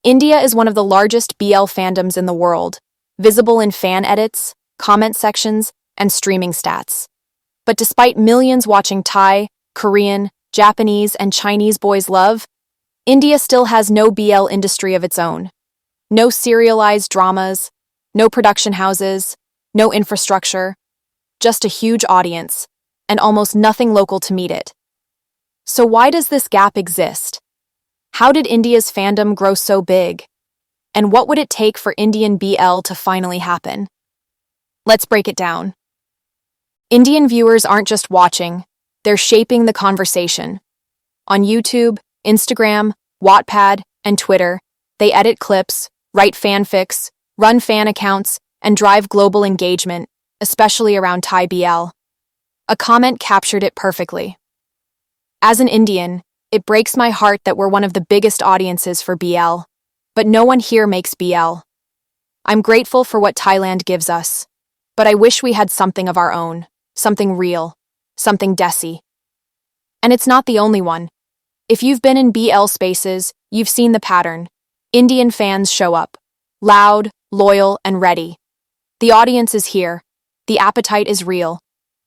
India is one of the largest BL fandoms in the world, visible in fan edits, comment sections, and streaming stats. But despite millions watching Thai, Korean, Japanese, and Chinese boys love, India still has no BL industry of its own. No serialized dramas, no production houses, no infrastructure, just a huge audience, and almost nothing local to meet it. So why does this gap exist? How did India's fandom grow so big? And what would it take for Indian BL to finally happen? Let's break it down. Indian viewers aren't just watching, they're shaping the conversation. On YouTube, Instagram, Wattpad, and Twitter, they edit clips, write fanfics, run fan accounts, and drive global engagement, especially around Thai BL. A comment captured it perfectly. As an Indian, it breaks my heart that we're one of the biggest audiences for BL, but no one here makes BL. I'm grateful for what Thailand gives us, but I wish we had something of our own, something real, something desi. And it's not the only one. If you've been in BL spaces, you've seen the pattern. Indian fans show up, loud, loyal, and ready. The audience is here, the appetite is real,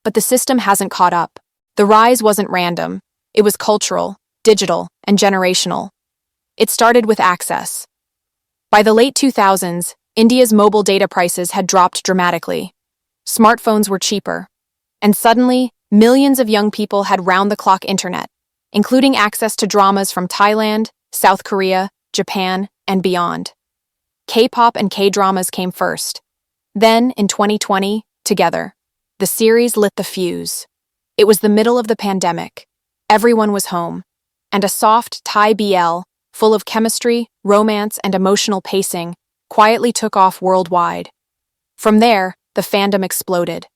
but the system hasn't caught up. The rise wasn't random, it was cultural, digital, and generational. It started with access. By the late 2000s, India's mobile data prices had dropped dramatically. Smartphones were cheaper. And suddenly, millions of young people had round-the-clock internet, including access to dramas from Thailand, South Korea, Japan, and beyond. K-pop and K-dramas came first. Then, in 2020, together, the series lit the fuse. It was the middle of the pandemic. Everyone was home. And a soft Thai BL, full of chemistry, romance, and emotional pacing, quietly took off worldwide. From there, the fandom exploded.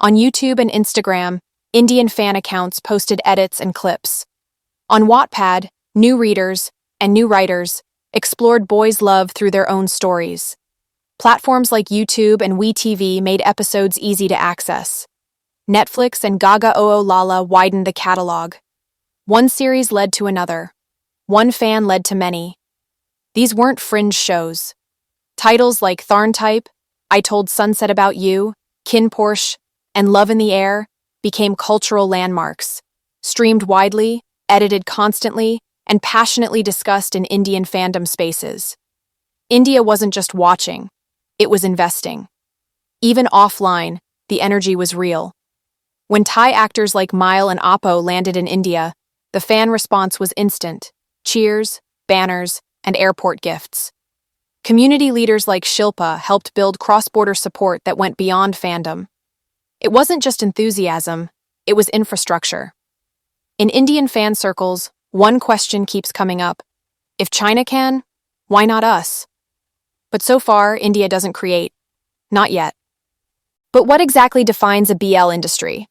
On YouTube and Instagram, Indian fan accounts posted edits and clips. On Wattpad, new readers and new writers explored boys' love through their own stories. Platforms like YouTube and WeTV made episodes easy to access. Netflix and Gaga Oo Lala widened the catalog. One series led to another. One fan led to many. These weren't fringe shows. Titles like Tharn Type, I Told Sunset About You, Kin Porsche, and Love in the Air became cultural landmarks, streamed widely, edited constantly, and passionately discussed in Indian fandom spaces. India wasn't just watching, it was investing. Even offline, the energy was real. When Thai actors like Mile and Oppo landed in India, the fan response was instant: cheers, banners, and airport gifts. Community leaders like Shilpa helped build cross-border support that went beyond fandom. It wasn't just enthusiasm, it was infrastructure. In Indian fan circles, one question keeps coming up. If China can, why not us? But so far, India doesn't create. Not yet. But what exactly defines a BL industry?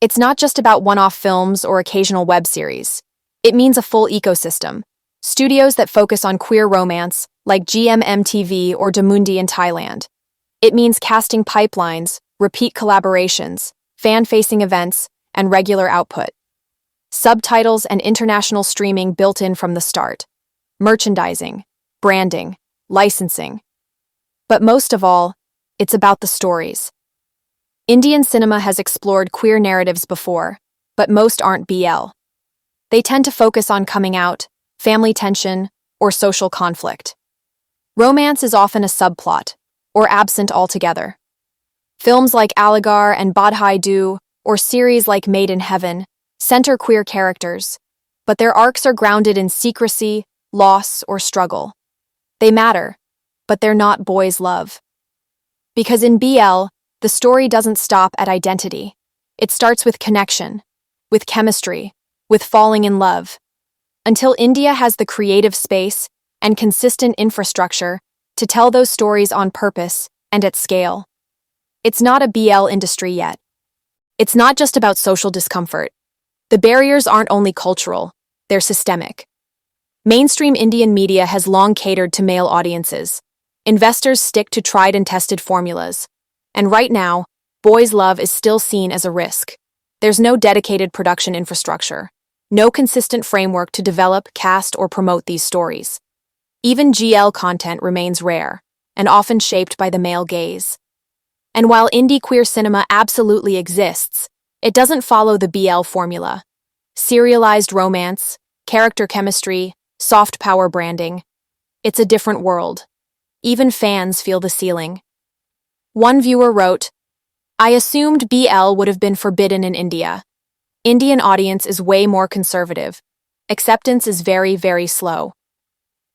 It's not just about one-off films or occasional web series. It means a full ecosystem. Studios that focus on queer romance, like GMMTV or Damundi in Thailand. It means casting pipelines, repeat collaborations, fan-facing events, and regular output. Subtitles and international streaming built in from the start. Merchandising, branding, licensing. But most of all, it's about the stories. Indian cinema has explored queer narratives before, but most aren't BL. They tend to focus on coming out, family tension, or social conflict. Romance is often a subplot, or absent altogether. Films like Aligar and Badhai Do, or series like Made in Heaven, center queer characters, but their arcs are grounded in secrecy, loss, or struggle. They matter, but they're not boys' love. Because in BL, the story doesn't stop at identity. It starts with connection, with chemistry, with falling in love. Until India has the creative space and consistent infrastructure to tell those stories on purpose and at scale. It's not a BL industry yet. It's not just about social discomfort. The barriers aren't only cultural, they're systemic. Mainstream Indian media has long catered to male audiences. Investors stick to tried and tested formulas. And right now, boys' love is still seen as a risk. There's no dedicated production infrastructure, no consistent framework to develop, cast, or promote these stories. Even GL content remains rare, and often shaped by the male gaze. And while indie queer cinema absolutely exists, it doesn't follow the BL formula. Serialized romance, character chemistry, soft power branding. It's a different world. Even fans feel the ceiling. One viewer wrote, "I assumed BL would have been forbidden in India. Indian audience is way more conservative. Acceptance is very, very slow."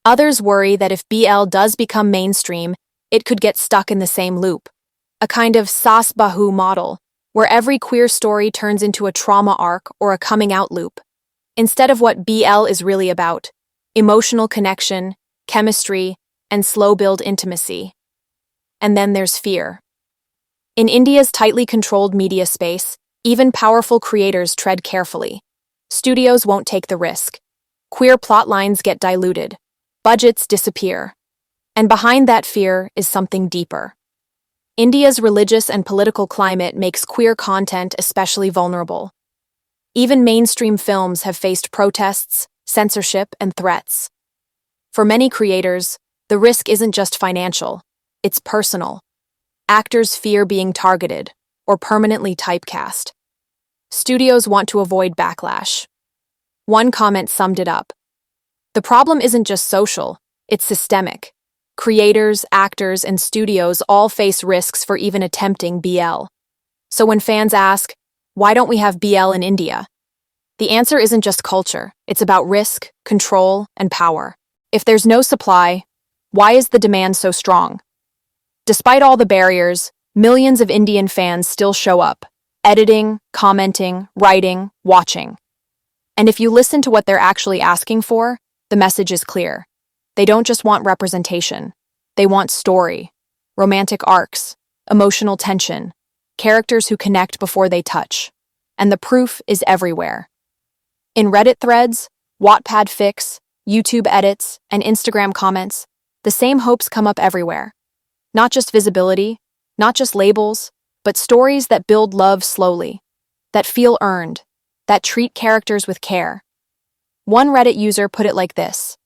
Others worry that if BL does become mainstream, it could get stuck in the same loop. A kind of Sas Bahu model, where every queer story turns into a trauma arc or a coming out loop, instead of what BL is really about: emotional connection, chemistry, and slow build intimacy. And then there's fear. In India's tightly controlled media space, even powerful creators tread carefully. Studios won't take the risk. Queer plotlines get diluted. Budgets disappear. And behind that fear is something deeper. India's religious and political climate makes queer content especially vulnerable. Even mainstream films have faced protests, censorship, and threats. For many creators, the risk isn't just financial, it's personal. Actors fear being targeted or permanently typecast. Studios want to avoid backlash. One comment summed it up. "The problem isn't just social, it's systemic. Creators, actors, and studios all face risks for even attempting BL. So when fans ask, why don't we have BL in India? The answer isn't just culture, it's about risk, control, and power. If there's no supply, why is the demand so strong? Despite all the barriers, millions of Indian fans still show up, editing, commenting, writing, watching. And if you listen to what they're actually asking for, the message is clear. They don't just want representation. They want story, romantic arcs, emotional tension, characters who connect before they touch. And the proof is everywhere. In Reddit threads, Wattpad fics, YouTube edits, and Instagram comments, the same hopes come up everywhere. Not just visibility, not just labels, but stories that build love slowly, that feel earned, that treat characters with care. One Reddit user put it like this: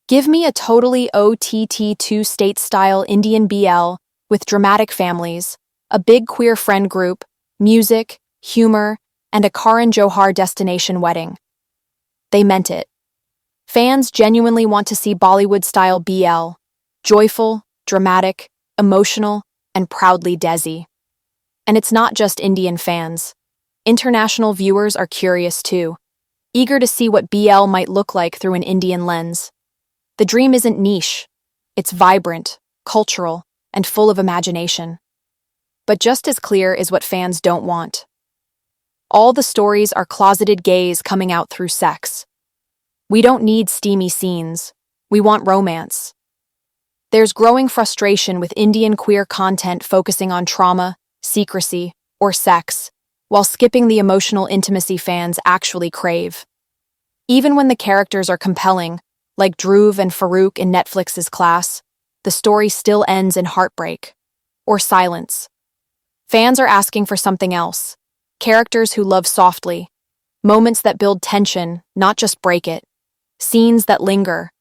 "Give me a totally OTT2 state-style Indian BL with dramatic families, a big queer friend group, music, humor, and a Karan Johar destination wedding." They meant it. Fans genuinely want to see Bollywood-style BL, joyful, dramatic, emotional, and proudly Desi. And it's not just Indian fans. International viewers are curious too, eager to see what BL might look like through an Indian lens. The dream isn't niche. It's vibrant, cultural, and full of imagination. But just as clear is what fans don't want. All the stories are closeted gays coming out through sex. We don't need steamy scenes. We want romance. There's growing frustration with Indian queer content focusing on trauma, secrecy, or sex, while skipping the emotional intimacy fans actually crave. Even when the characters are compelling, like Dhruv and Farouk in Netflix's Class, the story still ends in heartbreak or silence. Fans are asking for something else: characters who love softly, moments that build tension, not just break it, scenes that linger,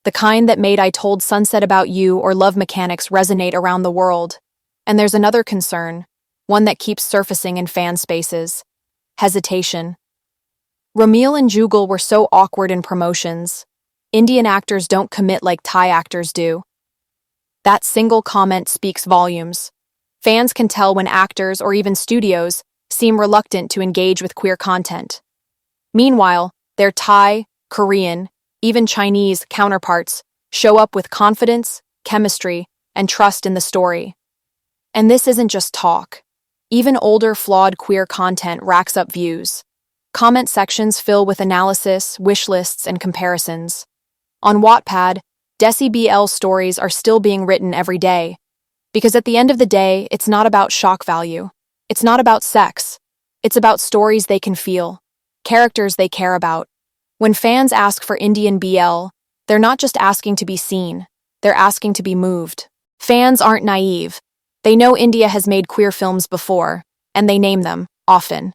the kind that made I Told Sunset About You or Love Mechanics resonate around the world. And there's another concern, one that keeps surfacing in fan spaces: hesitation. Ramil and Jugal were so awkward in promotions. Indian actors don't commit like Thai actors do. That single comment speaks volumes. Fans can tell when actors or even studios seem reluctant to engage with queer content. Meanwhile, their Thai, Korean, even Chinese counterparts show up with confidence, chemistry, and trust in the story. And this isn't just talk. Even older, flawed queer content racks up views. Comment sections fill with analysis, wish lists, and comparisons. On Wattpad, Desi BL stories are still being written every day. Because at the end of the day, it's not about shock value. It's not about sex. It's about stories they can feel, characters they care about. When fans ask for Indian BL, they're not just asking to be seen, they're asking to be moved. Fans aren't naive. They know India has made queer films before, and they name them, often.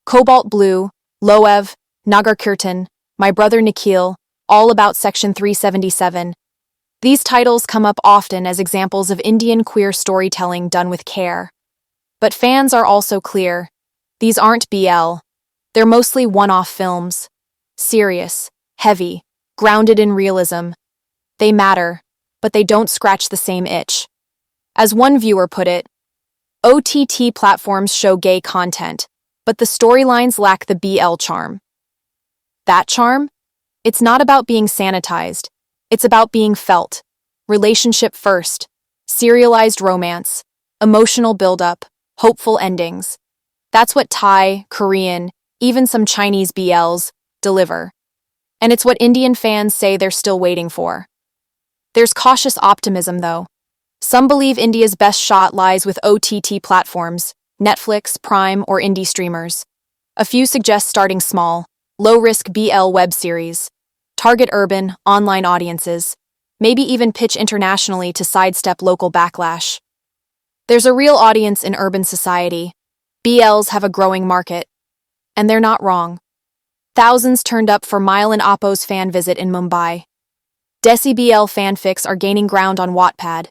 Cobalt Blue, Loev, Nagar Kirtan, My Brother Nikhil, all about Section 377. These titles come up often as examples of Indian queer storytelling done with care. But fans are also clear. These aren't BL. They're mostly one-off films. Serious, heavy, grounded in realism. They matter, but they don't scratch the same itch. As one viewer put it, OTT platforms show gay content, but the storylines lack the BL charm. That charm? It's not about being sanitized. It's about being felt. Relationship first. Serialized romance. Emotional buildup. Hopeful endings. That's what Thai, Korean, even some Chinese BLs deliver. And it's what Indian fans say they're still waiting for. There's cautious optimism, though. Some believe India's best shot lies with OTT platforms, Netflix, Prime, or indie streamers. A few suggest starting small, low-risk BL web series, target urban, online audiences, maybe even pitch internationally to sidestep local backlash. There's a real audience in urban society. BLs have a growing market. And they're not wrong. Thousands turned up for Mile and Oppo's fan visit in Mumbai. Desi BL fanfics are gaining ground on Wattpad.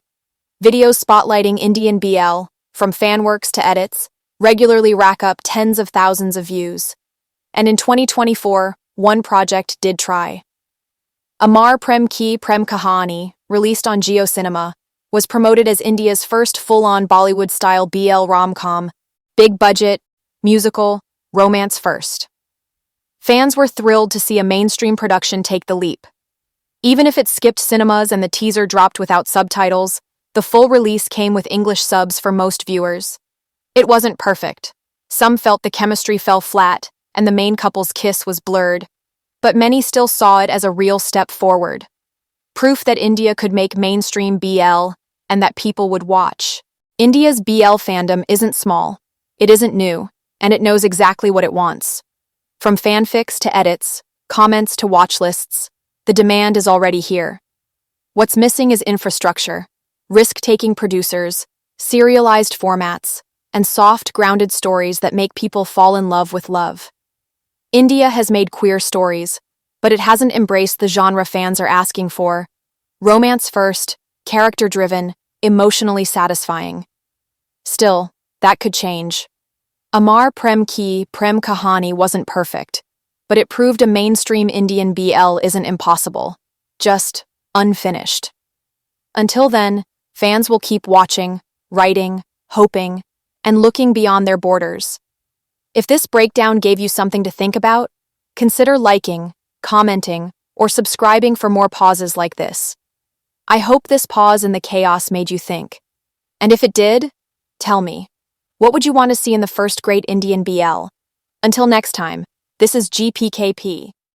Videos spotlighting Indian BL, from Fanworks to edits, regularly rack up tens of thousands of views. And in 2024, one project did try. Amar Prem Ki Prem Kahani, released on JioCinema, was promoted as India's first full-on Bollywood-style BL rom-com, big budget, musical, romance first. Fans were thrilled to see a mainstream production take the leap. Even if it skipped cinemas and the teaser dropped without subtitles, the full release came with English subs for most viewers. It wasn't perfect. Some felt the chemistry fell flat, and the main couple's kiss was blurred, but many still saw it as a real step forward. Proof that India could make mainstream BL, and that people would watch. India's BL fandom isn't small, it isn't new, and it knows exactly what it wants. From fanfics to edits, comments to watch lists, the demand is already here. What's missing is infrastructure, risk-taking producers, serialized formats, and soft, grounded stories that make people fall in love with love. India has made queer stories, but it hasn't embraced the genre fans are asking for. Romance first, character-driven, emotionally satisfying. Still, that could change. Amar Prem Ki Prem Kahani wasn't perfect, but it proved a mainstream Indian BL isn't impossible, just unfinished. Until then, fans will keep watching, writing, hoping, and looking beyond their borders. If this breakdown gave you something to think about, consider liking, commenting, or subscribing for more pauses like this. I hope this pause in the chaos made you think. And if it did, tell me, what would you want to see in the first great Indian BL? Until next time, this is GPkP.